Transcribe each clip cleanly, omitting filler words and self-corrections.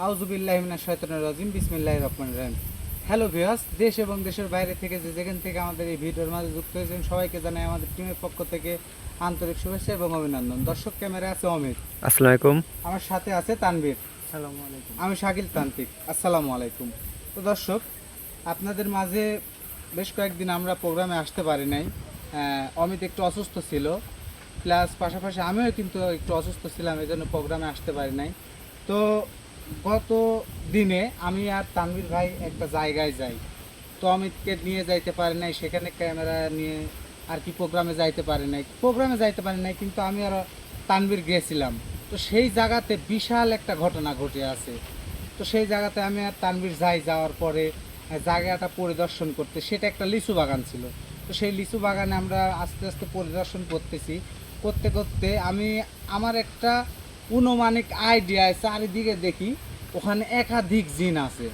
আউযুবিল্লাহি মিনাশ শাইতানির রাজিম বিসমিল্লাহির রহমানির রহিম। হ্যালো ভিউয়ার্স, দেশ এবং দেশের বাইরে থেকে যেখান থেকে আমাদের এই ভিডিওর মাঝে যুক্ত হয়েছেন সবাইকে জানাই আমাদের টিমের পক্ষ থেকে আন্তরিক শুভেচ্ছা এবং অভিনন্দন। দর্শক ক্যামেরায় আছে অমিত, আসসালামু আলাইকুম। আমার সাথে আছে তানভীর, আসসালামু আলাইকুম। আমি শাকিল তান্ত্রিক। আসসালামু আলাইকুম। তো দর্শক, আপনাদের মাঝে বেশ কয়েকদিন আমরা প্রোগ্রামে আসতে পারি নাই। অমিত একটু অসুস্থ ছিল, প্লাস পাশাপাশি আমিও কিন্তু একটু অসুস্থ ছিলাম, এই জন্য প্রোগ্রামে আসতে পারি নাই। তো গত দিনে আমি আর তানভীর ভাই একটা জায়গায় যাই, তো অমিতকে নিয়ে যাইতে পারি নাই, সেখানে ক্যামেরা নিয়ে আর কি প্রোগ্রামে যাইতে পারি নাই, কিন্তু আমি আর তানভীর গিয়েছিলাম। তো সেই জায়গাতে বিশাল একটা ঘটনা ঘটে আছে। তো সেই জায়গাতে আমি আর তানভীর যাওয়ার পরে জায়গাটা পরিদর্শন করতে, সেটা একটা লিচু বাগান ছিল। তো সেই লিচু বাগানে আমরা আস্তে আস্তে পরিদর্শন করতে করতে আমি আমার একটা অনুমানিক আইডিয়া, চারিদিকে দেখি ওখানে একাধিক জিন আছে।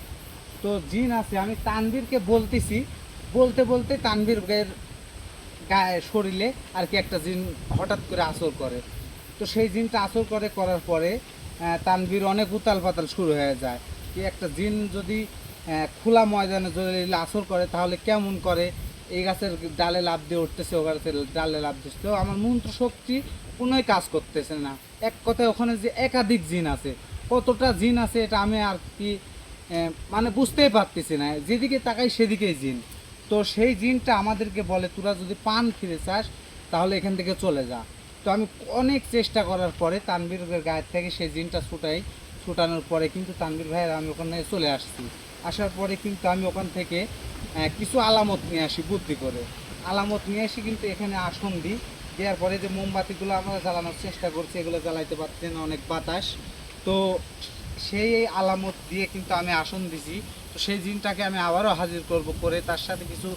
তো জিন আছে, আমি তানভীরকে বলতেছি, বলতে বলতে তানভীরের গায়ে শরীরে আর কি একটা জিন হঠাৎ করে আসর করে। তো সেই জিনটা আসর করার পরে তানভীর অনেক উতাল পাতাল শুরু হয়ে যায়। কি একটা জিন যদি খোলা ময়দানে যদি আসর করে তাহলে কেমন করে, এই গাছের ডালে লাফ দিয়ে উঠতেছে, ও গাছের ডালে লাফ দিচ্ছে। তো আমার মন্ত্র শক্তি কোনোই কাজ করতেছে না। এক কথায় ওখানে যে একাধিক জিন আছে, কতটা জিন আছে এটা আমি আর কি মানে বুঝতেই পারতেছি না, যেদিকে তাকাই সেদিকেই জিন। তো সেই জিনটা আমাদেরকে বলে, তোরা যদি পান ফিরে চাস তাহলে এখান থেকে চলে যা। তো আমি অনেক চেষ্টা করার পরে তানভীরের গায়ের থেকে সেই জিনটা ছুটানোর পরে কিন্তু তানভীর ভাইয়ের আমি ওখানে চলে আসছি। আসার পরে কিন্তু আমি ওখান থেকে কিছু আলামত নিয়ে আসি, বুদ্ধি করে আলামত নিয়ে আসি, কিন্তু এখানে আসন দিই। দেওয়ার পরে যে মোমবাতিগুলো আমরা জ্বালানোর চেষ্টা করছি, এগুলো জ্বালাইতে পারছি না, অনেক বাতাস। তো সেই আলামত দিয়ে কিন্তু আমি আসন দিছি। তো সেই জিনটাকে আমি আবারও হাজির করে তার সাথে কিছু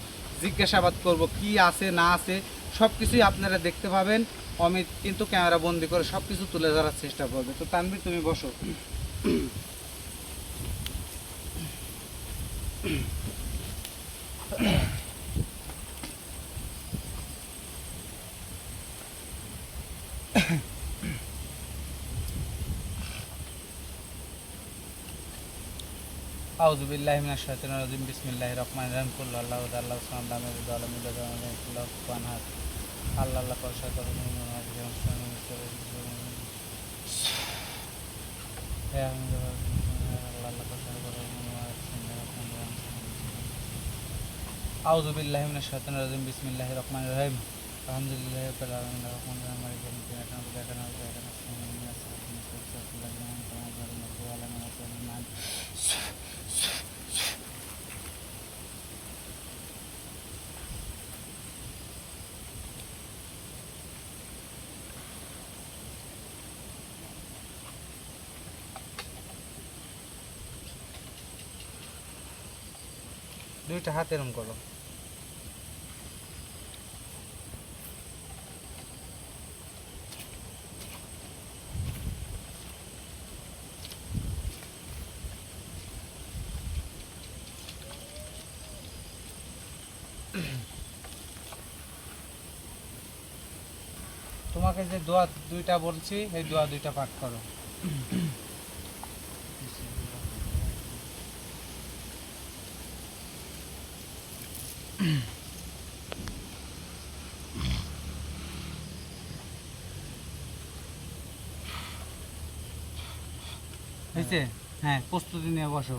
জিজ্ঞাসাবাদ করব, কি আছে না আছে সব কিছুই আপনারা দেখতে পাবেন। অমিত কিন্তু ক্যামেরা বন্দি করে সব কিছু তুলে ধরার চেষ্টা করবে। তো তানভীর, তুমি বসো। আউযুবিল্লাহি মিনাশ শাইতানির রাজিম বিসমিল্লাহির রহমানির রহিম। কুল্লু আল্লাহু আল্লাহু সামাদ লাম ইয়ালিদ ওয়া লাম ইউলাদ ওয়া লাম ইয়াকুল লাহু কুফুয়ান আহাদ। আল্লাহ আল্লাহ করে সাথে আউযুবিল্লাহি মিনাশ শাইতানির রাজিম বিসমিল্লাহির রহমানির রহিম। আলহামদুলিল্লাহি রাব্বিল আলামিন আর-রাহমানির রহিম মালিকি ইয়াউমিদ্দিন ইyyaka নa'বুদু ওয়া ইyyaka নাস্তাঈন ইহদিনাস সিরাতাল মুস্তাকিম সিরাতাল লাযিনা আন'আমতা আলাইহিম দুইটা হাত এরম করো। তোমাকে যে দোয়া দুইটা বলছি, এই দোয়া দুইটা পাঠ করো। হয়েছে? হ্যাঁ, প্রস্তুতি নিয়ে বসো।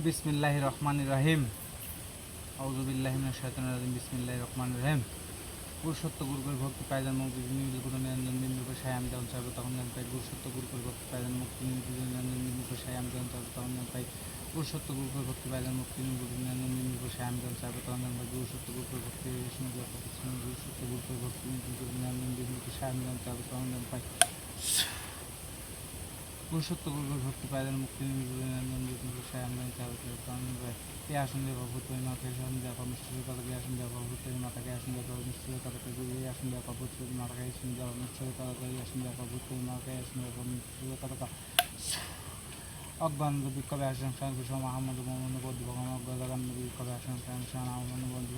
বিসমিল্লাহির রহমানির রহিম। আউযুবিল্লাহি মিনাশ শাইতানির রাজিম বিসমিল্লাহির রহমানির রহিম। পুরুষত্ব গুরুকুল ভক্তি পাইজান মুক্তি নির্মল গুরু নিরঞ্জন বিন্দু সায় আমি যখন চাইব তখন যেন পাই। পুরুষত্ব গুরুকুল ভক্তি পাইজান মুক্তি নিরঞ্জন বিন্দু সায় আমি যখন চাইব তখন যেন পাই। পুরুষত্ব গুরুকুল ভক্তি পাইজান মুক্তি গুরু নিরঞ্জন বিন্দু সায় আমি যখন চাইব তখন যেন পাই। পুরুষত্ব গুরুকুল ভক্তি পুরুষত্ব গুরুকুল ভক্তি গুরু নিরঞ্জন বিন্দু সায় আমি যখন চাইব তখন যেন পাই। পুরুষত্ব গুরুকুল ভক্তি পাইজান মুক্তি গুরু নিরঞ্জন বিন্দু সায় আমি যখন চাইব তখন যেন পাই। এই আসন দেওয়া ভূত মাকে আসন দেওয়া মিশ্রিত তাদেরকে আসন দেওয়া ভূত মাতাকে আসন দেওয়া মিশ্রিত তাদেরকে গুরু আসন দেওয়া ভূত মাতাকে আসন দেওয়া মিশ্রিত তাদেরকে আসন দেওয়া ভূত মাকে আসন দেওয়া মিশ্রিত তাদেরকে অজ্ঞান নবী কবে আসেন স্বয়ং কৃষ্ণ মাহমুদ মোহাম্মদ বৌদ্ধ ভগবান অজ্ঞান নবী কবে আসেন স্বয়ং কৃষ্ণ মাহমুদ বৌদ্ধ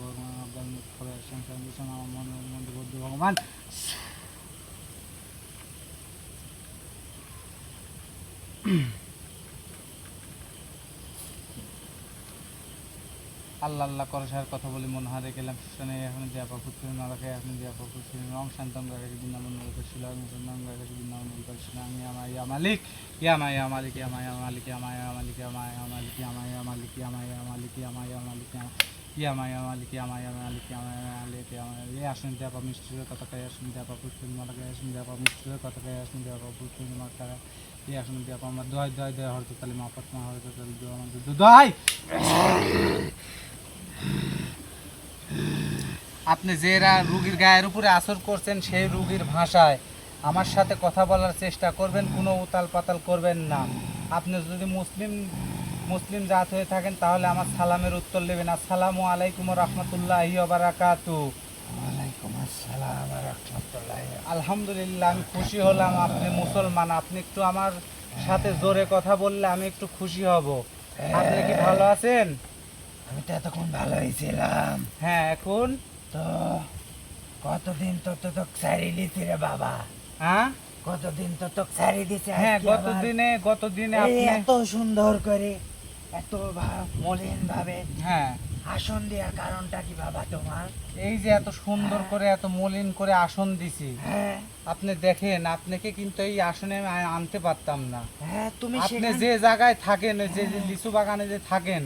ভগবান অজ্ঞান নবী কবে আসেন স্বয়ং কৃষ্ণ মাহমুদ বৌদ্ধ ভগবান। আল্লাহ আল্লাহ করে সার কথা বলি মন হারে গেলাম শুনে এখন দিয়া পাপু তুমি মালাকে এখন দিয়া পাপু তুমি রং শান্তম গাকে বিনামন করছিল মুসলমান গাকে বিনামন করছিল আমি ইয়া মালিক ইয়া মায়া মালিক ইয়া মায়া মালিক ইয়া মায়া মালিক ইয়া মায়া মালিক ইয়া মায়া মালিক ইয়া মায়া মালিক ইয়া মায়া মালিক ইয়া মায়া মালিক ইয়া মায়া মালিক ইয়া মায়া মালিক ইয়া মায়া এই আসন দিয়া পাপু মিষ্টির কথা কয় আসন দিয়া পাপু তুমি মালাকে আসন দিয়া পাপু মিষ্টির কথা কয় আসন দিয়া পাপু তুমি মালাকে এই আসন দিয়া পাপু আমরা দোয়াই দোয়াই দোয়াই হরতে তালি মা পাতমা হরতে তালি দোয়া আমাদের দোয়াই। আপনি যে রুগীর গায়ের উপরে আসর করছেন সেই রুগীর ভাষায় আমার সাথে কথা বলার চেষ্টা করবেন, কোনো উতাল পাতাল করবেন না। আপনি যদি মুসলিম জাত হয়ে থাকেন তাহলে আমার সালামের উত্তর নেবেন। আসসালামু আলাইকুম রহমতুল্লাহি ওয়া বারাকাতুহু। ওয়ালাইকুম আসসালাম ওয়া রাহমাতুল্লাহি। আলহামদুলিল্লাহ, আমি খুশি হলাম আপনি মুসলমান। আপনি একটু আমার সাথে জোরে কথা বললে আমি একটু খুশি হব। আপনি কি ভালো আছেন? আমি তো এতক্ষণ ভালোই ছিলাম। হ্যাঁ, এখন তো কতদিন তো তোকে ছাড়ি দিছি রে বাবা? হ্যাঁ, কতদিন তো তোকে ছাড়ি দিছি? হ্যাঁ, গতদিনে আপনি এত সুন্দর করে এত মলিন ভাবে হ্যাঁ আসন দেওয়ার কারণটা কি বাবা তোমার? এই যে এত সুন্দর করে এত মলিন করে আসন দিছি, হ্যাঁ আপনি দেখেন আপনাকে কিন্তু এই আসনে আমি আনতে পারতাম না। হ্যাঁ, তুমি আপনি যে জায়গায় থাকেন, যে লিচু বাগানে যে থাকেন,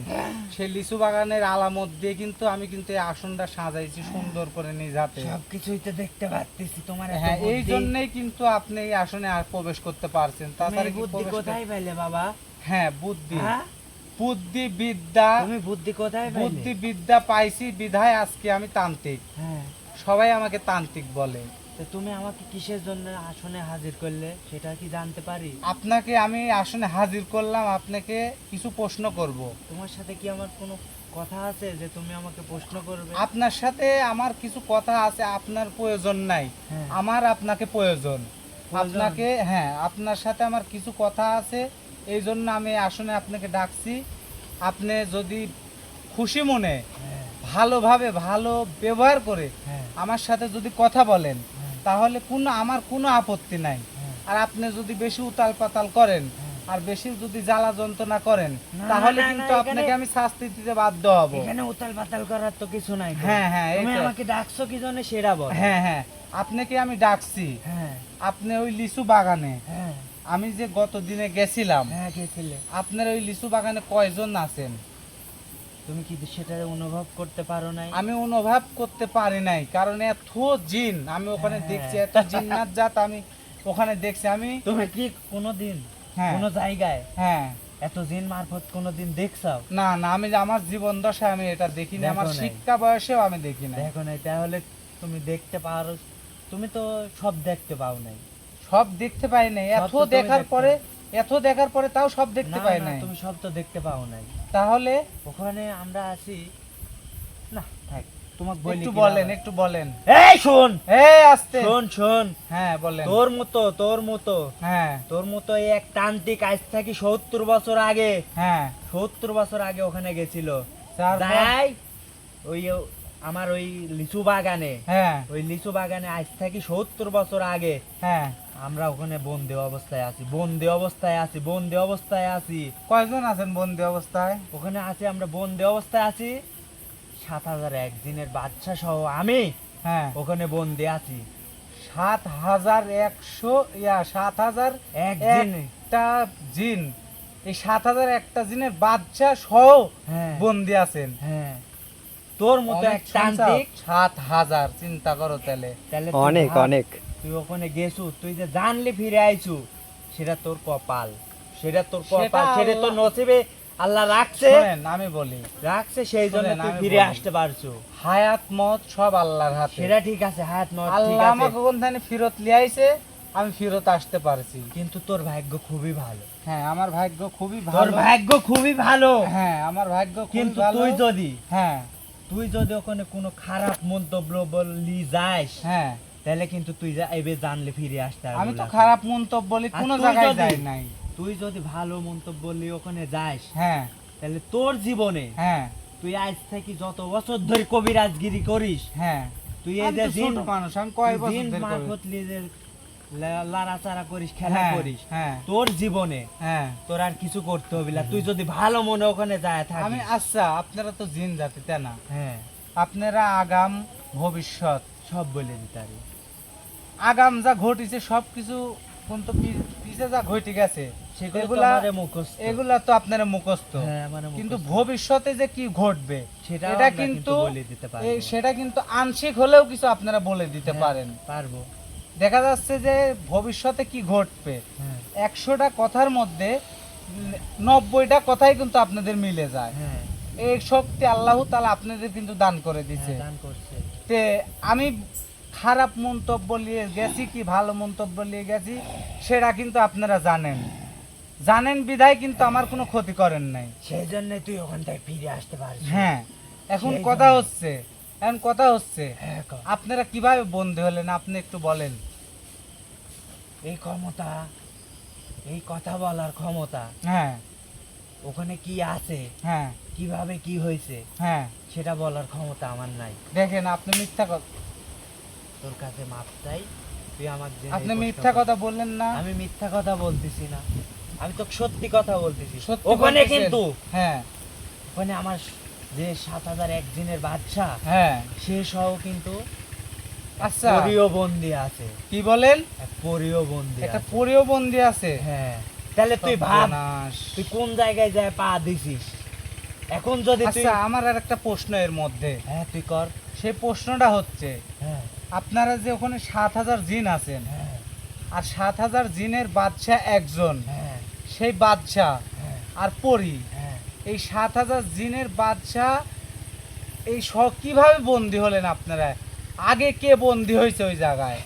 সেই লিচু বাগানের আলামত দিয়ে কিন্তু আমি কিন্তু এই আসনটা সাজাইছি সুন্দর করে নিজ হাতে। সবকিছুই তো দেখতে পাচ্ছি তোমার। হ্যাঁ, এই জন্যই কিন্তু আপনি এই আসনে আর প্রবেশ করতে পারছেন। তাছাড়া কি বুদ্ধি কোথায় পাইলে বাবা? হ্যাঁ, বুদ্ধি হ্যাঁ? বুদ্ধি বিদ্যা তুমি বুদ্ধি কোথায় পাইলে? বুদ্ধি বিদ্যা পাইছি বিধায় আজকে আমি তান্ত্রিক। হ্যাঁ, সবাই আমাকে তান্ত্রিক বলে। তো তুমি আমাকে কিসের জন্য আসনে হাজির করলে সেটা কি জানতে পারি? আপনাকে আমি আসনে হাজির করলাম, আপনাকে কিছু প্রশ্ন করব। তোমার সাথে কি আমার কোনো কথা আছে যে তুমি আমাকে প্রশ্ন করবে? আপনার সাথে আমার কিছু কথা আছে, আপনার প্রয়োজন নাই, হ্যাঁ। আমার আপনাকে প্রয়োজন। আপনাকে হ্যাঁ, আপনার সাথে আমার কিছু কথা আছে, এই জন্য আমি আসনে আপনাকে ডাকছি। আপনি যদি খুশি মনে হ্যাঁ, ভালোভাবে ভালো ব্যবহার করে হ্যাঁ, আমার সাথে যদি কথা বলেন হ্যাঁ, তাহলে আমার কোনো আপত্তি নাই। হ্যাঁ। আর আপনি যদি বেশি উতাল পাতাল করেন আর বেশি যদি জ্বালা যন্ত্রণা করেন না, তাহলে না, কিন্তু না, আপনাকে আমি শাস্তি দিতে বাধ্য হব। এখানে উতাল পাতাল করার তো কিছু নাই তো। হ্যাঁ, হ্যাঁ, তুমি এইটাই। আমাকে ডাকছো কি জন্য সেটা বল। হ্যাঁ, হ্যাঁ, আপনাকে আমি ডাকছি। হ্যাঁ, আপনি ওই লিচু বাগানে হ্যাঁ, আমি যে গত দিনে গেছিলাম, হ্যাঁ, গেছিলে। আপনার ওই লিচু বাগানে কয়জন আছেন? তুমি কি সেটা অনুভব করতে পারো নাই? আমি অনুভব করতে পারি নাই, কারণ এত জিন আমি ওখানে হ্যাঁ। দেখছি, এত জিন্নাত জাত আমি ওখানে দেখছি। আমি তুমি কি কোনোদিন হ্যাঁ, কোনো জায়গায় হ্যাঁ, এত জিন মারফত কোনোদিন দেখছাও? না না, আমি আমার জীবন দশায় আমি এটা দেখিনি, দেখো আমার নাই। শিক্ষা বয়সেও আমি দেখি না। দেখো নাই, তাহলে তুমি দেখতে পারো? তুমি তো সব দেখতে পাও নাই। সব দেখতে পাই নাই, সব তো তুমি এত দেখার পরে তাও সব দেখতে না, পাই না, নাই। তুমি সব তো দেখতে পাও নাই। তাহলে ওখানে আমরা আছি না, থাক তোমাকে বলি। একটু কি বলেন, বাবা? একটু বলেন। এই শোন, এই আস্তে, শোন, শোন। হ্যাঁ বলেন। তোর মতো হ্যাঁ, তোর মতো এই এক তান্ত্রিক আজ থেকে 70 বছর আগে, হ্যাঁ, 70 বছর আগে ওখানে গেছিল। তারপর? যাই ওই আমার ওই লিচু বাগানে, হ্যাঁ, ওই লিচু বাগানে আজ থেকে 70 বছর আগে হ্যাঁ। আমরা ওখানে বন্দি অবস্থায় আছি। কয়জন আছেন বন্দি অবস্থায়? ওখানে আছি আমরা বন্দি অবস্থায় আছি। 7001 দিনের বাচ্চা সহ আমি হ্যাঁ, ওখানে বন্দি আছি। 7000 এক জিন। একটা জিন, এই 7001টা জিনের বাচ্চা সহ হ্যাঁ, বন্দি আছেন। হ্যাঁ, তোর মতো অনেক এক তান্ত্রিক। 7000, চিন্তা করো তাহলে। তাহলে তুই অনেক ভাব, অনেক তুই ওখানে গেছু, তুই যে জানলে ফিরে আইছু, সেটা তোর কপাল, সেটা তোর নসিবে আল্লাহ রাখছে, শোনেন আমি বলি, সেই জন্য শোনেন, তুই আমি ফিরে বলি। আসতে পারছু। হায়াত মত সব আল্লাহর হাতে। সেটা ঠিক আছে, হায়াত মত ঠিক আল্লাহ আছে, আমাকে কোনখানে ফেরত লিয়াইছে, আমি ফেরত আসতে পারছি। কিন্তু তোর ভাগ্য খুবই ভালো। হ্যাঁ, আমার ভাগ্য খুবই তোর ভালো। ভাগ্য খুবই ভালো। হ্যাঁ, আমার ভাগ্য খুবই কিন্তু ভালো। হ্যাঁ, তুই যদি ওখানে কোনো খারাপ মন্তব্য বললি যাস, হ্যাঁ, তাহলে কিন্তু তুই এবে জানলে ফিরে আসতে পারবি আমি তো না। খারাপ মন্তব্য বলি আর কোনো তুই জায়গায় যদি- যাই নাই। তুই যদি ভালো মন্তব্য বললি ওখানে যাস, হ্যাঁ, তাহলে তোর জীবনে হ্যাঁ, তুই আজ থেকে যত বছর ধরে কবিরাজগিরি করিস, হ্যাঁ। তুই এই আমি যে তো জিন ছোট মানুষ, আমি কয় তুই বছর জিন ধরে করি? মারফত নিয়ে যে লড়াচাড়া করিস, খেলা হ্যাঁ, করিস, হ্যাঁ, তোর জীবনে হ্যাঁ। তোর আর কিছু করতে হবে না। তুই যদি ভালো মনে ওখানে যায় আমি থাকিস। আচ্ছা, আপনারা তো জিন জাতি তাই না? হ্যাঁ, আপনারা আগাম ভবিষ্যৎ সব বলে দিতে পারি। আগাম যা ঘটিছে সবকিছু কিন্তু পিছে যা ঘটে গেছে সেগুলো তো এগুলা আমাদের মুখস্থ। এগুলা তো আপনার মুখস্থ। হ্যাঁ, আমাদের কিন্তু মুখস্থ। ভবিষ্যতে যে কি ঘটবে সেটাও এটা আমরা কিন্তু বলে দিতে পারবো। সেটা কিন্তু আংশিক হলেও কিছু আপনারা বলে দিতে হ্যাঁ, পারেন। পারবো। দেখা যাচ্ছে যে ভবিষ্যতে কি ঘটবে হ্যাঁ, 100টা কথার মধ্যে 90টা কথাই কিন্তু আপনাদের মিলে যায়। হ্যাঁ, এই শক্তি আল্লাহ তাআলা আপনাদের কিন্তু দান করে দিছে। দান করছে। তে আমি খারাপ মন্তব্য নিয়ে গেছি কি ভালো মন্তব্য নিয়ে গেছি সেটা কিন্তু আপনারা জানেন বিধায় কিন্তু আমার কোনো ক্ষতি করেন নাই। সেই জন্য তুই ওখান থেকে ফিরে আসতে পারছিস। হ্যাঁ, এখন সেই কথা জন্য। হচ্ছে হ্যাঁ, ক। আপনারা কিভাবে বন্দী হলেন আপনি একটু বলেন। এই ক্ষমতা, এই কথা বলার ক্ষমতা হ্যাঁ, ওখানে কি আছে, হ্যাঁ, কিভাবে কি হয়েছে হ্যাঁ। সেটা বলার ক্ষমতা আমার নাই। দেখেন আপনি মিথ্যা কথা তোর কাছে মাপ চাই, তুই আমার জন্য আপনি এই প্রশ্ন মিথ্যা কর। কথা বললেন না। আমি মিথ্যা কথা বলতেছি না, আমি তো সত্যি কথা বলতেছি। সত্যি ওখানে বলতেছেন। কিন্তু হ্যাঁ, ওখানে আমার যে 7001 দিনের বাদশা, হ্যাঁ। সে সহ কিন্তু আচ্ছা, পরীয় বন্দি আছে। কি বলেন? এক পরীয় বন্দি একটা আছে। পরিও বন্দি আছে। হ্যাঁ, তাহলে তুই ভাব সর্বনাশ। তুই কোন জায়গায় যায় পা দিছিস। এখন যদি তুই, আচ্ছা, আমার আর একটা প্রশ্ন এর মধ্যে। হ্যাঁ তুই কর। সেই প্রশ্নটা হচ্ছে হ্যাঁ, আপনারা যে ওখানে 7000 জিন আছেন হ্যাঁ, আর 7000 জিনের বাদশা একজন, হ্যাঁ, সেই বাদশা হ্যাঁ, আর পরি হ্যাঁ। এই 7000 জিনের বাদশা এই কিভাবে বন্দি হলেন আপনারা? আগে কে বন্দি হয়েছে ওই জায়গায়?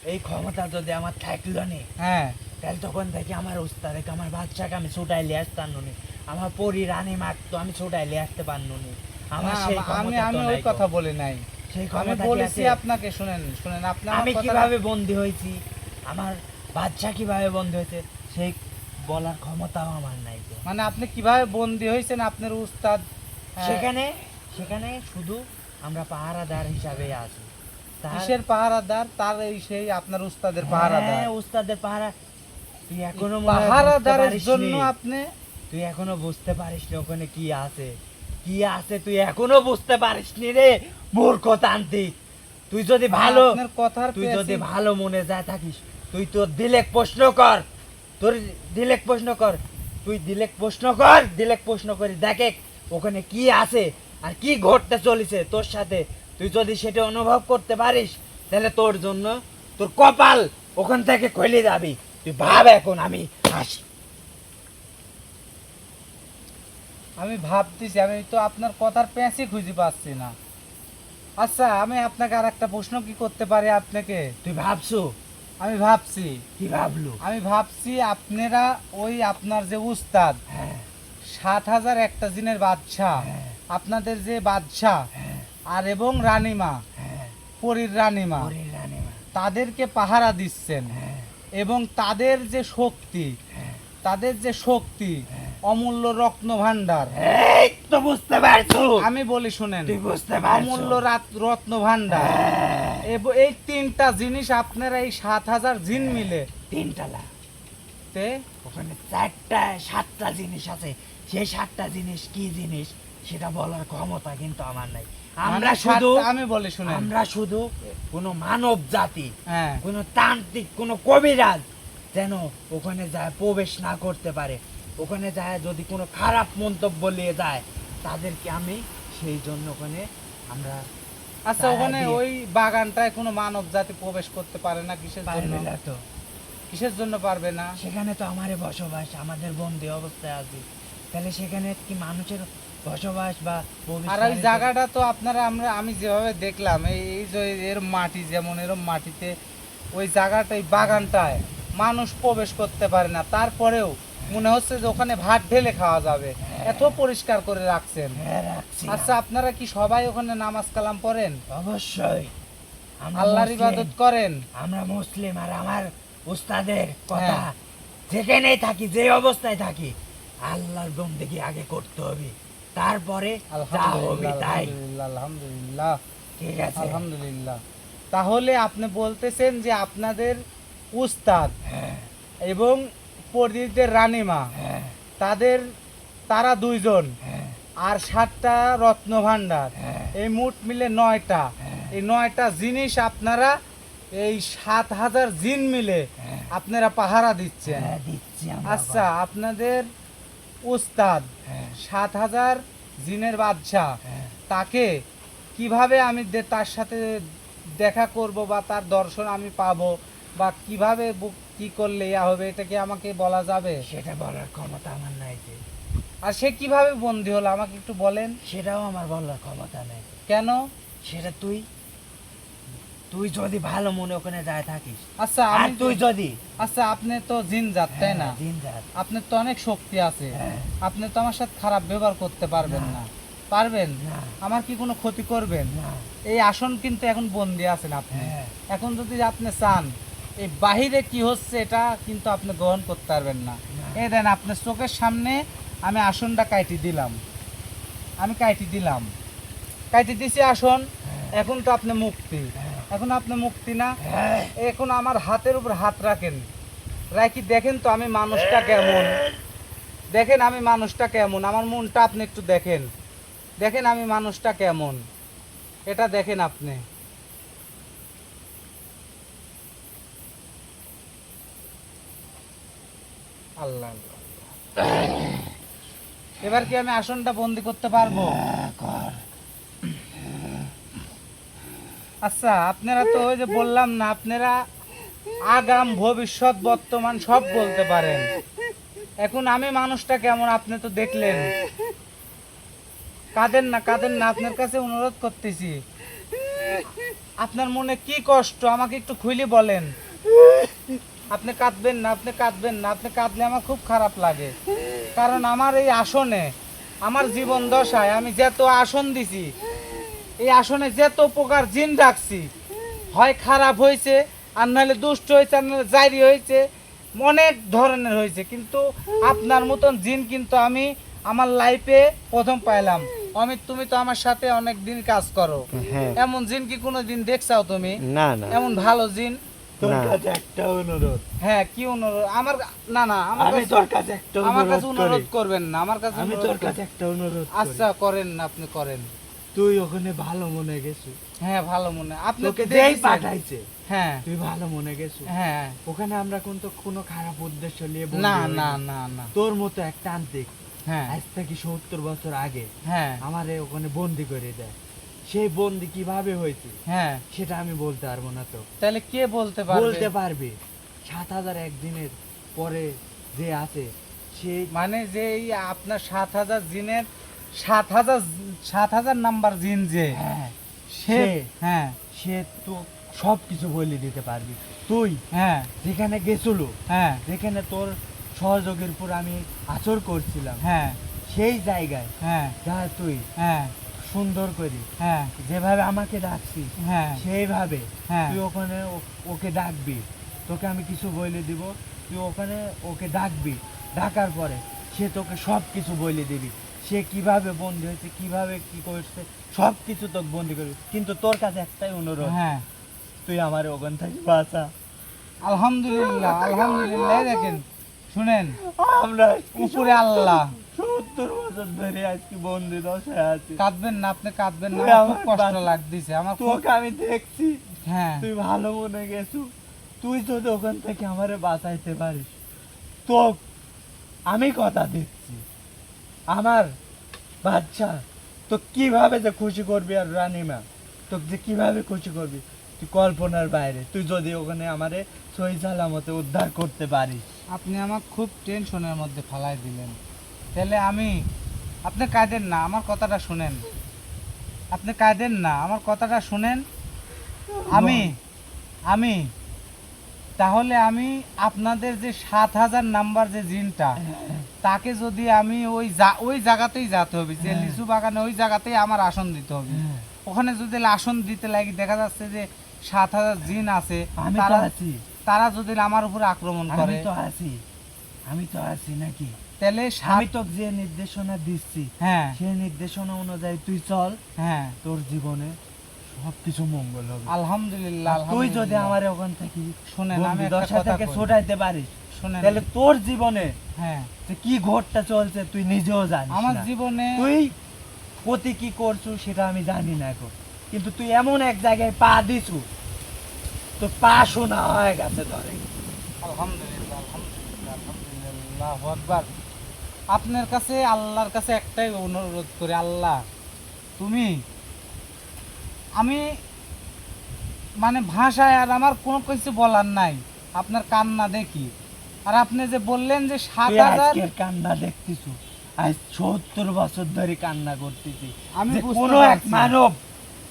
এই ক্ষমতা যদি আমার থাকলো নি, হ্যাঁ, তাহলে তখন থেকে আমার উস্তাদকে, আমার বাচ্চাকে আমি ছুটাইলে আসতাম নি। আমার পরি রানী মারতো, আমি ছুটাইলে আসতে পারলো নি। আমার না, সেই আমি ক্ষমতা তো আমি ওই নাই কথা গো। বলি নাই। সেই আমি ক্ষমতা কি বলেছি আছে? আপনাকে, শুনেন আপনি আমার আমি কথাটা- কিভাবে বন্দি হয়েছি, আমার বাচ্চা কিভাবে বন্দি হয়েছে, সেই বলার ক্ষমতাও আমার নাই গো। মানে আপনি কিভাবে বন্দি হয়েছেন আপনার উস্তাদ সেখানে সেখানে শুধু আমরা পাহারাদার হিসাবে আছি। কিসের পাহারাদার? তার সেই আপনার উস্তাদের পাহারাদার। হ্যাঁ, উস্তাদের পাহারা। তুই এখনো মনে হয় বুঝতে পাহারাদারের পারিসনি। জন্য আপনি তুই এখনো বুঝতে পারিস নি ওখানে কি আছে, কি আছে তুই এখনো বুঝতে পারিস নি রে মূর্খ তান্ত্রিক। তুই যদি ভালো, আপনার কথার তুই যদি পেছি- ভালো মনে যায় থাকিস, তুই তোর দিলেক প্রশ্ন কর, তোর দিলেক প্রশ্ন কর, তুই দিলেক প্রশ্ন কর, দিলেক প্রশ্ন করি দেখে ওখানে কি আছে আর কি ঘটতে চলেছে তোর সাথে। তুই যদি সেটা অনুভব করতে পারিস তাহলে তোর জন্য তোর কপাল ওখান থেকে খুলে যাবি। তুই ভাব এখন আমি আসি। আমি ভাবতেছি, আমি তো আপনার কথার পেঁচি খুঁজে পাচ্ছি না। আচ্ছা, আমি আপনাকে আর একটা প্রশ্ন কি করতে পারি আপনাকে? তুই ভাবছো? আমি ভাবছি কি ভাবলু? আপনারা ওই আপনার যে উস্তাদ হ্যাঁ, 7000 একটা জিনের বাদশা, হ্যাঁ, আপনাদের যে বাদশা হ্যাঁ, আর এবং রানীমা, হ্যাঁ, পরীর রানীমা, ওরে রানীমা, তাদেরকে পাহারা দিচ্ছেন হ্যাঁ, এবং তাদের যে শক্তি, হ্যাঁ। অমূল্য রত্ন ভান্ডার। এই তো বুঝতে পারছো? আমি বলি শুনেন, তুই বুঝতে পারছো? অমূল্য রত্ন ভান্ডার হ্যাঁ, এবং এই তিনটা জিনিস আপনারা এই 7000 জিন মিলে তিনতলা তে ওখানে 7টা জিনিস আছে। সেই 7টা জিনিস কি জিনিস সেটা বলার ক্ষমতা কিন্তু আমার নাই। আমরা মানে শুধু আমি বলি শুনেন, আমরা শুধু কোনো মানব জাতি, হ্যাঁ, কোনো তান্ত্রিক, কোনো কবিরাজ যেন ওখানে যায় প্রবেশ না করতে পারে। ওখানে যায় যদি কোনো খারাপ মন্তব্য নিয়ে যায় তাদেরকে আমি সেই জন্য ওখানে আমরা আচ্ছা, তারা ওখানে দিয়ে- ওই বাগানটায় কোনো মানব জাতি প্রবেশ করতে পারে না কিসের জন্য? পারবে না তো। কিসের জন্য পারবে না? সেখানে তো আমারে বসবাস, আমাদের বন্দি অবস্থায় আছি, তাহলে সেখানে কি মানুষের বসবাস বা প্রবেশ আর ওই নাই তো? জায়গাটা তো আপনারা আমি যেভাবে দেখলাম এই যে এর মাটি যেমন এরম মাটিতে ওই জায়গাটাই বাগানটায় মানুষ প্রবেশ করতে পারে না, তারপরেও মনে হচ্ছে যে ওখানে ভাত ঢেলে খাওয়া যাবে, এত পরিষ্কার করে রাখছেন। হ্যাঁ, রাখছি না। আচ্ছা, আপনারা কি সবাই ওখানে নামাজ কালাম পড়েন, অবশ্যই আমরা আল্লাহর মুসলিম, ইবাদত করেন? আমরা মুসলিম, আর আমার উস্তাদের কথা হ্যাঁ। যেখানেই থাকি, যে অবস্থায় থাকি, আল্লাহর বন্দেগী আগে করতে হবে, তারপরে যা হবে আলহামদুলিল্লাহ, তাই। আলহামদুলিল্লাহ, আলহামদুলিল্লাহ, ঠিক আছে? আলহামদুলিল্লাহ। তাহলে আপনি বলতেছেন যে আপনাদের উস্তাদ এবং পরিদের রানীমা তারা দুইজন আর 7টা রত্ন ভাণ্ডার, এই মোট মিলে 9টা। এই 9টা জিনিস আপনারা এই 7,000 জিন মিলে আপনারা পাহারা দিচ্ছেন। দিচ্ছি আচ্ছা, আপনাদের উস্তাদ 7,000 জিনের বাদশাহ, তাকে কিভাবে আমি তার সাথে দেখা করব বা তার দর্শন আমি পাবো বা কিভাবে কি করলে ইয়া হবে, এটা কি আমাকে বলা যাবে? সেটা বলার ক্ষমতা আমার নাই যে। আর সে কিভাবে বন্দী হলো আমাকে একটু বলেন। সেটাও আমার বলার ক্ষমতা নেই। কেন? সেটা তুই যদি ভালো মনে ওখানে যায় থাকিস। আচ্ছা, আর তুই যদি আচ্ছা, আপনি তো জিন জাত, তাই না? দিন রাত আপনার তো অনেক শক্তি আছে, হ্যাঁ। আপনি তো আমার সাথে খারাপ ব্যবহার করতে পারবেন না। পারবেন? না। আমার কি কোনো ক্ষতি করবেন? না। এই আসন কিন্তু এখন বন্দি আছেন আপনি। হ্যাঁ। এখন যদি আপনি চান এই বাহিরে কি হচ্ছে এটা কিন্তু আপনি গ্রহণ করতে পারবেন না। না। এই দেন, আপনার চোখের সামনে আমি আসনটা কাটি দিলাম, কাটি দিছি আসন। এখন তো আপনি মুক্তি, এখন আপনি মুক্তি না? হ্যাঁ। এখন আমার হাতের উপর হাত রাখেন, রাখি দেখেন তো আমি মানুষটা কেমন, দেখেন আমি মানুষটা কেমন, আমার মনটা আপনি একটু দেখেন, দেখেন আমি মানুষটা কেমন, এটা দেখেন আপনি। আল্লাহ আল্লাহ। এবার কি আমি আসনটা বন্দি করতে পারবো? আচ্ছা, আপনারা তো ওই যে বললাম না, আপনারা আগাম ভবিষ্যৎ বর্তমান সব বলতে পারেন। এখন আমি মানুষটা কেমন আপনি তো দেখলেন। কাঁদেন না, আপনার কাছে অনুরোধ করতেছি। আপনার মনে কি কষ্ট আমাকে একটু খুলে বলেন। আপনি কাঁদবেন না, আপনি কাঁদলে আমার খুব খারাপ লাগে। কারণ আমার এই আসনে, আমার জীবন দশায় আমি যত আসন দিছি, এই আসনে যত প্রকার জিন রাখছি, হয় খারাপ হয়েছে, আর নাহলে দুষ্ট হয়েছে, আর নাহলে জারি হয়েছে, অনেক ধরনের হয়েছে, কিন্তু আপনার মতন জিন কিন্তু আমি আমার লাইফে প্রথম পাইলাম। অমিত, তুমি তো আমার সাথে অনেক দিন কাজ করো, হ্যাঁ। এমন জিন কি কোনো দিন দেখছাও তুমি? না। এমন ভালো জিন? তোর কাছে একটা অনুরোধ। হ্যাঁ, কি অনুরোধ? আমার না না, আমি তোর কাছে একটা আমার কাছে অনুরোধ অনুরোধ করি। করবেন না, আমার কাছে আমি অনুরোধ তোর করবেন। কাছে একটা অনুরোধ করি। আচ্ছা, করেন না, আপনি করেন। তুই ওখানে ভালো মনে গেছিস। হ্যাঁ, ভালো মনে আপনি তোকে তো যেই দেখেছেন। পাঠাইছে হ্যাঁ তুই ভালো মনে গেছিস। হ্যাঁ, ওখানে আমরা কিন্তু কোনো খারাপ উদ্দেশ্য নিয়ে বন্ধু না হইনি। না না না, তোর মতো এক তান্ত্রিক হ্যাঁ আজ থেকে 70 বছর আগে হ্যাঁ আমারে ওখানে বন্দি করে দেয়। সেই বন্দি কিভাবে হয়েছে হ্যাঁ, সেটা আমি বলতে পারবো না। তো তাহলে কে বলতে পারবে? বলতে পারবে 7,001 দিনের পরে যে আছে সে মানে যে এই আপনার 7,000 জিনের 7,000 নাম্বার জিন যে, হ্যাঁ সে, হ্যাঁ সে তো সব কিছু বলে দিতে পারবি। তুই হ্যাঁ যেখানে গেছিল, হ্যাঁ যেখানে তোর সহযোগের উপর আমি আচর করছিলাম, হ্যাঁ সেই জায়গায় হ্যাঁ যা তুই হ্যাঁ সুন্দর করে হ্যাঁ যেভাবে আমাকে ডাকছি হ্যাঁ সেইভাবে হ্যাঁ তুই ওখানে ওকে ডাকবি। তোকে আমি কিছু বলে দিব, তুই ওখানে ওকে ডাকবি। ডাকার পরে সে তোকে সব কিছু বলে দিবি। সে কিভাবে বন্দি হয়েছে, কিভাবে কি করছে, সব কিছু তোকে বন্দি করবি। কিন্তু তোর কাছে একটাই অনুরোধ, হ্যাঁ। তুই আমার ওখান থেকে বাঁচা। আলহামদুলিল্লাহ, আলহামদুলিল্লাহ। দেখেন, শুনেন, আমরা উপরে আল্লাহ। 70 বছর ধরে আজকে বন্দি দশায় আছি। কাঁদবেন না, আপনি কাঁদবেন না, তুই আমার আমার খুব কষ্ট বাচ্চা। লাগতেছে আমার খুব। তোকে আমি দেখছি হ্যাঁ তুই ভালো মনে গেছু। তুই যদি ওখান থেকে আমারে বাঁচাইতে পারিস, তো আমি কথা দিচ্ছি আমার বাচ্চা তো কিভাবে যে খুশি করবি, আর রানীমা তোকে যে কিভাবে খুশি করবি তুই কল্পনার বাইরে। তুই যদি ওখানে আমারে সহি সালামতে উদ্ধার করতে পারিস। আপনি আমার খুব টেনশনের মধ্যে ফালাই দিলেন। তাহলে আপনি কাঁদেন না, আমার কথাটা শুনেন, আপনি কাঁদেন না, আমার কথাটা শুনেন। আমি তাহলে আমি আপনাদের যে 7,000 নাম্বার যে জিনটা, তাকে যদি আমি ওই জায়গাতেই যেতে হবে, যে হ্যাঁ। লিচু বাগানে ওই জায়গাতেই আমার আসন দিতে হবে। হ্যাঁ। ওখানে যদি আসন দিতে লাগি, দেখা যাচ্ছে যে 7,000 জিন আছে, আমি তো তারা আছি, তারা যদি আমার উপরে আক্রমণ করে, আমি তো আছি নাকি? তাহলে আমি তোকে যে নির্দেশনা দিচ্ছি হ্যাঁ সেই নির্দেশনা অনুযায়ী তুই চল, হ্যাঁ তোর জীবনে সবকিছু মঙ্গল হবে। আলহামদুলিল্লাহ। তুই যদি আলহামদুলিল্লাহ। আমার ওখান থেকে শোনেন, আমি একটা দশা কথা থেকে কই। ছোটাইতে পারিস, শোনেন, তাহলে তোর জীবনে হ্যাঁ, যে কি ঘটতে চলছে তুই নিজেও জানিস আমার না। জীবনে তুই প্রতি কি করছু সেটা আমি জানি না এখন, কিন্তু তুই এমন এক জায়গায় পা দিছু, তো পা শোনা হয়ে গেছে ধরে। আলহামদুলিল্লাহ, আলহামদুলিল্লাহ, আলহামদুলিল্লাহ, আল্লাহু আকবার। আপনার কাছে, আল্লাহর কাছে একটাই অনুরোধ করি, আল্লাহ তুমি, আমি মানে ভাষায় আর আমার কোনো কিছু বলার নাই, আপনার কান্না দেখি। আর আপনি যে বললেন যে তুই 7,000, আজকের কান্না দেখতেছু, আজ 70 বছর ধরে কান্না করতেছি। আমি যে বুঝতে কোনো এক পারছি। মানব,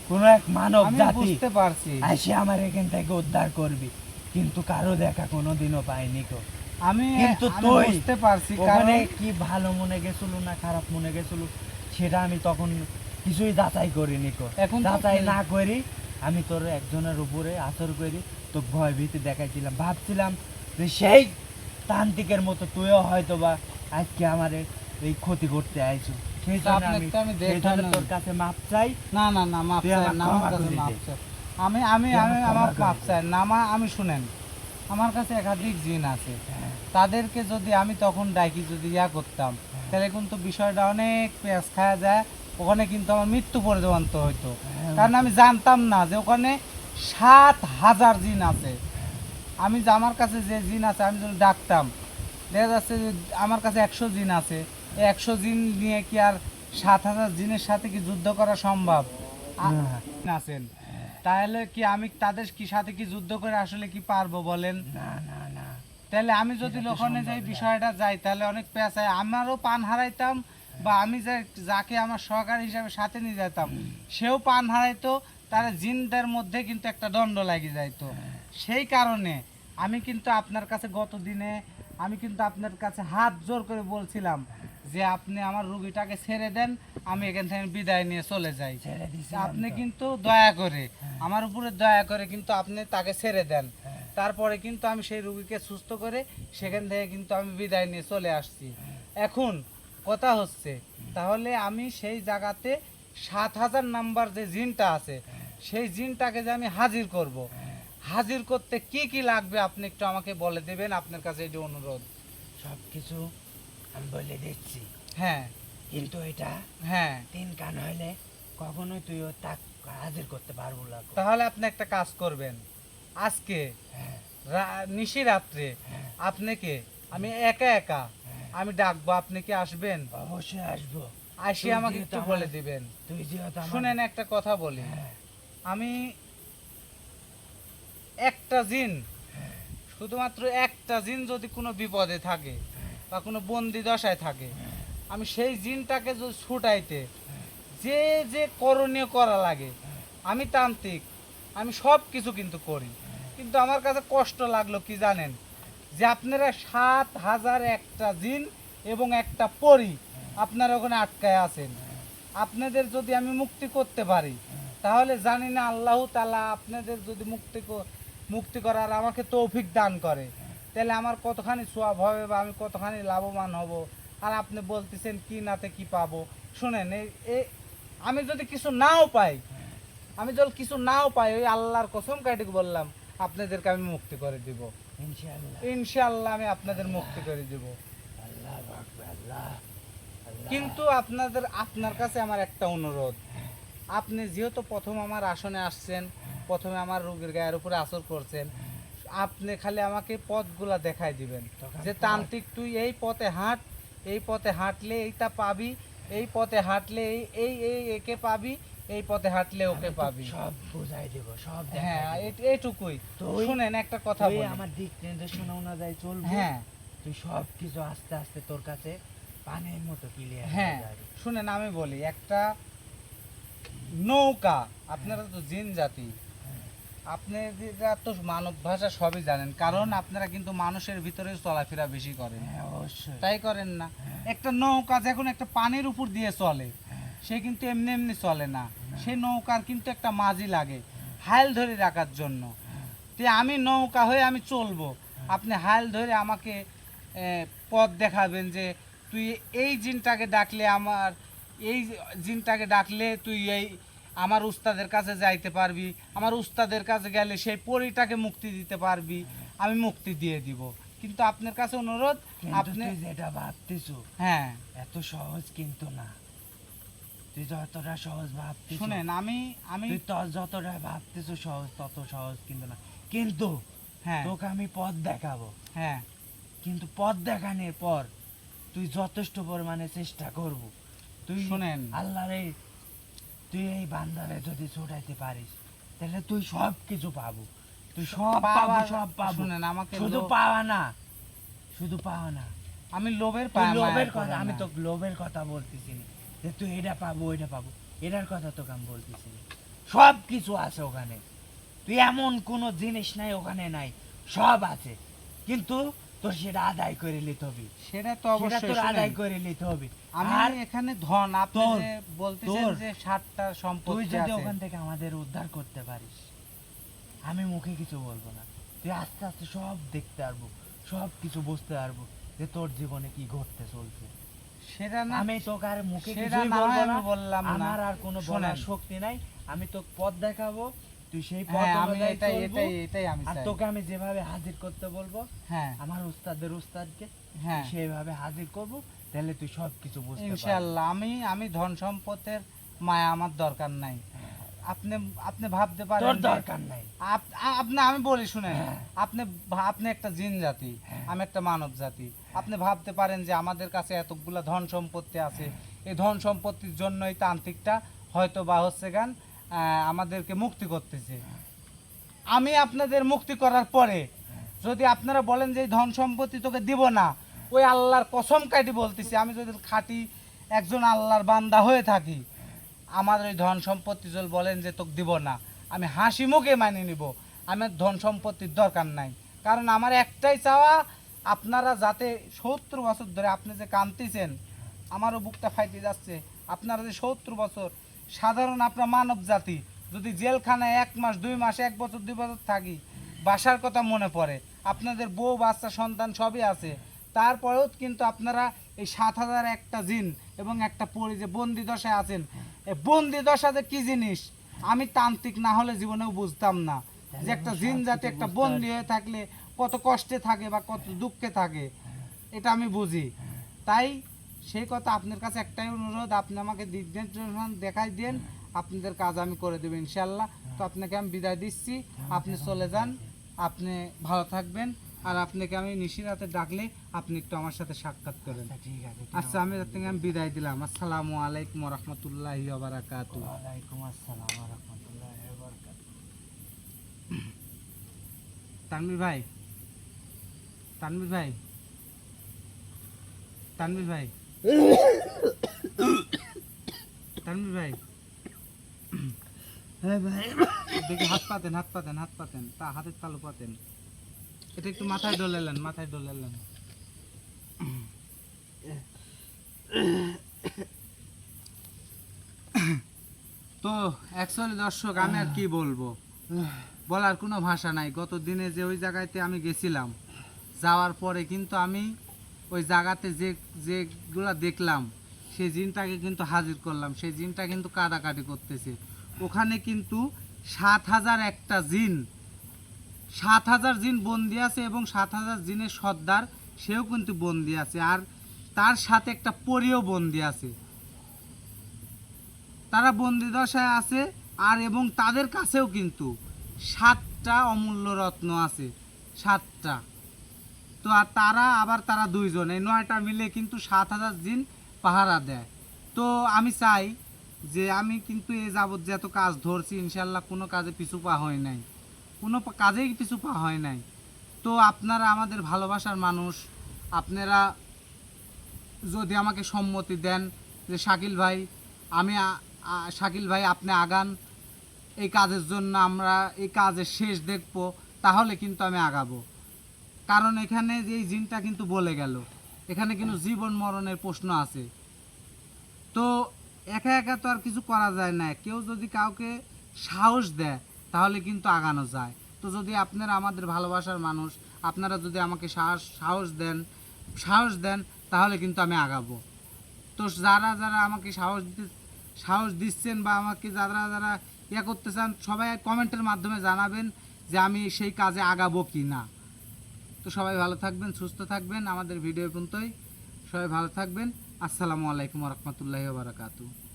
কোনো এক মানব আমি জাতি বুঝতে পারছি। এসে আমার এখান থেকে উদ্ধার করবি, কিন্তু কারো দেখা কোনোদিনও পাইনি কো। আমি কিন্তু আমি তুই বুঝতে পারছি, ওখানে কারণ কি ভালো মনে গেছিল না খারাপ মনে গেছিল সেটা আমি তখন কিছুই যাচাই করিনি কো। এখন তো যাচাই কি- না করি আমি তোর একজনের উপরে আসর করি, তো ভয় ভীতি দেখাইছিলাম, ভাবছিলাম যে সেই তান্ত্রিকের মতো তুইও হয়তো বা আজকে আমার এই ক্ষতি করতে আইছো। সেই জন্য আপনাকে তো আমি সেই জন্য দেখানো- তোর কাছে মাপ চাই। না না না, মাপ তুই চাই আমার না, ক্ষমা আমার কাছে করে মাপ দে। চাই। আমি আমি তুই আমি আমার আমার ক্ষমা মাপ করে চাই না, আমি শুনেন, আমার কাছে একাধিক জিন আছে, হ্যাঁ, তাদেরকে যদি আমি তখন ডাকি যদি ইয়া করতাম, তাহলে কিন্তু বিষয়টা অনেক পেঁয়াজ খাওয়া যায়, ওখানে কিন্তু আমার মৃত্যু পর্যন্ত হইতো। হ্যাঁ, কারণ আমি জানতাম না যে ওখানে 7,000 জিন আছে। আমি যে আমার কাছে যে জিন আছে আমি যদি ডাকতাম, দেখা যাচ্ছে যে আমার কাছে 100 জিন আছে, এই 100 জিন নিয়ে কি আর 7,000 জিনের সাথে কি যুদ্ধ করা সম্ভব? না। আছেন, তাহলে কি আমি তাদের কি সাথে কি যুদ্ধ করে আসলে কি পারবো বলেন? না না না, তাহলে আমি যদি এটা তো ওখানে সম্ভব যাই না। বিষয়টা যাই তাহলে অনেক পেঁচায়, আমারও পান হারাইতাম, বা আমি যে যাকে আমার সহকারী হিসাবে সাথে নিয়ে যেতাম সেও পান হারাইতো, তার জিনদের মধ্যে কিন্তু একটা দণ্ড লাগিয়ে যাইতো। সেই কারণে আমি কিন্তু আপনার কাছে গত দিনে আমি কিন্তু আপনার কাছে হাত জোর করে বলছিলাম যে আপনি আমার রুগীটাকে ছেড়ে দেন, আমি এখান থেকে বিদায় নিয়ে চলে যাই। ছেড়ে দিছি আপনি আমি তো। কিন্তু দয়া করে আমার উপরে দয়া করে কিন্তু আপনি তাকে ছেড়ে দেন। তারপরে কিন্তু আমি সেই রুগীকে সুস্থ করে সেখান থেকে কিন্তু আমি বিদায় নিয়ে চলে আসছি। এখন কথা হচ্ছে, তাহলে আমি সেই জায়গাতে 7,000 নাম্বার যে জিনটা আছে সেই জিনটাকে যে আমি হাজির করব, হাজির করতে কি কি লাগবে আপনি একটু আমাকে বলে দেবেন, আপনার কাছে এই যে অনুরোধ। সবকিছু আমি বলে দিচ্ছি, হ্যাঁ কিন্তু এটা হ্যাঁ, 3 কান হইলে কখনোই তুই ও তাক হাজির করতে পারবো না কো। তাহলে আপনি একটা কাজ করবেন, আজকে হ্যাঁ, নিশি রাত্রে হ্যাঁ, আপনাকে আমি একা একা আমি ডাকবো, আপনি কি আসবেন? অবশ্যই আসবো। আসি তুই আমাকে যেহেতু একটু আমার- বলে দিবেন। তুই যেহেতু আমার- শুনেন একটা কথা বলি, হ্যাঁ, আমি একটা জিন, শুধুমাত্র একটা জিন যদি কোনো বিপদে থাকে বা কোনো বন্দি দশায় থাকে, আমি সেই জিনটাকে যদি ছুটাইতে যে যে করণীয় করা লাগে, আমি তান্ত্রিক, আমি সব কিছু কিন্তু করি, কিন্তু আমার কাছে কষ্ট লাগলো কি জানেন, যে আপনারা 7,000 একটা জিন এবং একটা পরী আপনারা ওখানে আটকায় আছেন। আপনাদের যদি আমি মুক্তি করতে পারি তাহলে জানি না আল্লাহ তাআলা আপনাদের যদি মুক্তি করার আমাকে তৌফিক দান করে, তাহলে আমার কতখানি সওয়াব হবে বা আমি কতখানি লাভবান হব। আর আপনি বলতেছেন কি নাতে কি পাবো। শুনেন, এই আমি যদি কিছু নাও পাই, আমি যদি কিছু নাও পাই, ওই আল্লাহর কসম কাটিকে বললাম আপনাদেরকে আমি মুক্তি করে দিব, ইনশাআল্লাহ। ইনশাআল্লাহ আমি আপনাদের মুক্তি করে দিব। আল্লাহ আকবার, আল্লাহ, আল্লাহ। কিন্তু আপনার কাছে আমার একটা অনুরোধ, আপনি যেহেতু প্রথম আমার আসনে আসছেন, প্রথমে আমার রোগীর গায়ের উপরে আসর করছেন, আপনি খালি আমাকে পথগুলা দেখাই দিবেন তখন যে তান্ত্রিক তুই এই পথে হাঁট, এই পথে হাঁটলে এইটা পাবি, এই পথে হাঁটলে এই এই এই একে পাবি, এই পথে হাঁটলে ওকে আমি তো পাবি। সব বুঝাই দেব, সব হ্যাঁ, দেখাই দেব। এইটুকুই। তুই- শুনেন একটা কথা তুই বলি, আমার দিক নির্দেশনা অনুযায়ী চলবি। হ্যাঁ তুই সব কিছু আস্তে আস্তে তোর কাছে পানির মতো ক্লিয়ার হ্যাঁ, হয়ে যাবে। শুনেন আমি বলি, একটা নৌকা, আপনারা তো জিন জাতি, আপনারা তো মানব ভাষা সবই জানেন, কারণ আপনারা কিন্তু মানুষের ভিতরে চলাফেরা বেশি করেন, হ্যাঁ, অবশ্যই। তাই করেন না? একটা নৌকা যখন একটা পানির উপর দিয়ে চলে, সে কিন্তু এমনি এমনি চলে না, সেই নৌকার কিন্তু একটা মাঝি লাগে হাল ধরে রাখার জন্য। তে আমি নৌকা হয়ে আমি চলবো, আপনি হাল ধরে আমাকে পথ দেখাবেন যে তুই এই জিনটাকে ডাকলে আমার, এই জিনটাকে ডাকলে তুই এই আমার উস্তাদের কাছে যাইতে পারবি, আমার উস্তাদের কাছে গেলে সেই পরীটাকে মুক্তি দিতে পারবি, আমি মুক্তি দিয়ে দিব। কিন্তু আপনার কাছে অনুরোধ, কিন্তু আপনি তুই যেটা ভাবতেছো হ্যাঁ এত সহজ কিন্তু না। তুই যতটা সহজ ভাবতেছো, শুনেন, আমি আমি তুই যতটা ভাবতেছো সহজ, তত সহজ কিন্তু না। কিন্তু হ্যাঁ তোকে আমি পথ দেখাবো। হ্যাঁ কিন্তু পথ দেখানোর পর তুই যথেষ্ট পরিমাণে চেষ্টা করব। তুই শুনেন। আল্লাহরে, তুই এই বান্দারে যদি ছোটাইতে পারিস তাহলে তুই সব কিছু পাবো। তুই সব পাবো, সব পাবো। শুনেন, আমাকে শুধু পাওয়া না, শুধু পাওয়া না, আমি লোভের তুই পায় মায়া লোভের করি কথা, আমি না। তো লোভের কথা বলতেছি না যে তুই এটা পাবো ওইটা পাবো, এটার কথা তোকে আমি বলতেছি না। সব কিছু আছে ওখানে, তুই এমন কোনো জিনিস নাই ওখানে নাই, সব আছে। কিন্তু তোর সেটা আদায় করে নিতে হবে, সেটা তো সেটা অবশ্যই। তোর আদায় শুনেন, করে নিতে হবে। আমি আর এখানে ধন, আপনি তোর- যে বলতেছেন তোর- যে 7টা তুই সম্পত্তি যদি আছে, ওখান থেকে আমাদের উদ্ধার করতে পারিস, আমি মুখে কিছু বলবো না, তুই আস্তে আস্তে সব দেখতে পারবো, সব কিছু বুঝতে পারবো যে তোর জীবনে কি ঘটতে চলছে। সেটা না, আমি তোকে আর মুখে সেটা কিছুই না বলবো হয় না, আমি বললাম না। আমার আর কোনো শোনেন। বলার শক্তি নাই। আমি তোকে পথ দেখাবো, তুই সেই পথ হ্যাঁ, আমি অনুযায়ী এটাই চলবো। এটাই এটাই আমি আর চাই। তোকে আমি যেভাবে হাজির করতে বলবো, হ্যাঁ আমার উস্তাদের উস্তাদকে হ্যাঁ সেইভাবে হাজির করব, তাহলে তুই সব কিছু বুঝতে পারবি। ইনশাআল্লাহ। আমি ধন সম্পদের মায়া আমার দরকার নাই। আপনি আপনি ভাবতে পারেন তোর যে- দরকার নাই। আপনি, আমি বলি শুনেন, হ্যাঁ। আপনি একটা জিন জাতি, আমি একটা মানব জাতি। আপনি ভাবতে পারেন যে আমাদের কাছে এতগুলা ধন সম্পত্তি আছে, এই ধন সম্পত্তির জন্যই তান্ত্রিকটা হয়তো বা হচ্ছে গান আমাদেরকে মুক্তি করতেছে। আমি আপনাদের মুক্তি করার পরে যদি আপনারা বলেন যে এই ধন সম্পত্তি তোকে দিব না, ওই আল্লাহর কসম কাটি বলতেছি, আমি যদি খাঁটি একজন আল্লাহর বান্দা হয়ে থাকি, আমার ওই ধন সম্পত্তি যদি বলেন যে তোকে দিব না, আমি হাসি মুখে মানিয়ে নিব। আমার ধন সম্পত্তির দরকার নাই, কারণ আমার একটাই চাওয়া, আপনারা যাতে 70 বছর ধরে আপনি যে কাঁদতেছেন, আমারও বুকটা ফাইটে যাচ্ছে। আপনারা যে 70 বছর, সাধারণ আপনার মানব জাতি যদি জেলখানায় 1 মাস 2 মাস 1 বছর 2 বছর থাকি, বাসার কথা মনে পড়ে, আপনাদের বউ বাচ্চা সন্তান সবই আছে, তারপরেও কিন্তু আপনারা এই 7,000 একটা জিন এবং একটা পরি যে বন্দি দশায় আছেন, এই বন্দি দশা যে কি জিনিস আমি তান্ত্রিক না হলে জীবনেও বুঝতাম না, যে একটা জিন জাতি একটা বন্দি হয়ে থাকলে কত কষ্টে থাকে বা কত দুঃখে থাকে, এটা আমি বুঝি। তাই সেই কথা আপনার কাছে একটাই অনুরোধ, আপনি আমাকে দিক নির্দেশনা দেখাই দেন, আপনাদের কাজ আমি করে দেবো ইনশাল্লাহ। তো আপনাকে আমি বিদায় দিচ্ছি, আপনি চলে যান, আপনি ভালো থাকবেন। আর আপনাকে আমি নিশিরাতে ডাকলে আপনি একটু আমার সাথে সাক্ষাৎ করেন। আচ্ছা, ঠিক আছে। আচ্ছা, আমি আপনাকে আমি বিদায় দিলাম। আসসালামু আলাইকুম রহমতুল্লাহি ওয়া বারাকাতুহু। ওয়ালাইকুম আসসালাম ওয়া রাহমাতুল্লাহি ওয়া বারাকাতুহু। তানভীর ভাই, তানভীর ভাই, তানভীর ভাই, তানভীর ভাই, হ্যাঁ ভাই, দেখি হাত পাতেন, হাত পাতেন, হাত পাতেন, তা হাতের তালু পাতেন, এটা একটু মাথায় ডলেলেন, মাথায় ডলেলেন। তো অ্যাকচুয়ালি দর্শক, আমি আর কি বলবো, বলার কোনো ভাষা নাই। গত দিনে যে ওই জায়গাতে আমি গেছিলাম, যাওয়ার পরে কিন্তু আমি ওই জায়গাতে যেগুলা দেখলাম, সেই জিনটাকে কিন্তু হাজির করলাম। সেই জিনটা কিন্তু কাটাকাটি করতেছে। ওখানে কিন্তু 7,000 একটা জিন, 7,000 জিন বন্দি আছে এবং 7,000 জিনের সর্দার সেও কিন্তু বন্দি আছে, আর তার সাথে একটা পরীও বন্দি আছে। তারা বন্দি দশায় আছে, আর এবং তাদের কাছেও কিন্তু 7টা অমূল্য রত্ন আছে, 7টা। তো আর তারা 2 জন, এই 9টা মিলে কিন্তু 7,000 জিন পাহারা দেয়। তো আমি চাই যে আমি কিন্তু এ যাবৎ যত কাজ ধরছি, ইনশাল্লাহ কোনো কাজে পিছু পা হয় নাই, কোনো কাজেই পিছু পা হয় নাই। তো আপনারা আমাদের ভালোবাসার মানুষ, আপনারা যদি আমাকে সম্মতি দেন যে শাকিল ভাই, শাকিল ভাই আপনি আগান, এই কাজের জন্য আমরা এই কাজের শেষ দেখব, তাহলে কিন্তু আমি আগাবো। কারণ এখানে যে এই জিনটা কিন্তু বলে গেল, এখানে কিন্তু জীবন মরণের প্রশ্ন আছে। তো একা একা তো আর কিছু করা যায় না, কেউ যদি কাউকে সাহস দেয় তাহলে কিন্তু আগানো যায়। তো যদি আপনারা আমাদের ভালোবাসার মানুষ, আপনারা যদি আমাকে সাহস দেন তাহলে কিন্তু আমি আগাবো। তো যারা যারা আমাকে সাহস দিচ্ছেন বা আমাকে যারা যারা ইয়ে করতে চান সবাই কমেন্টের মাধ্যমে জানাবেন যে আমি সেই কাজে আগাবো কি না। তো সবাই ভালো থাকবেন, সুস্থ থাকবেন, আমাদের ভিডিও পর্যন্তই। সবাই ভালো থাকবেন। আসসালামু আলাইকুম ওয়া রাহমাতুল্লাহি ওয়া বারাকাতুহু।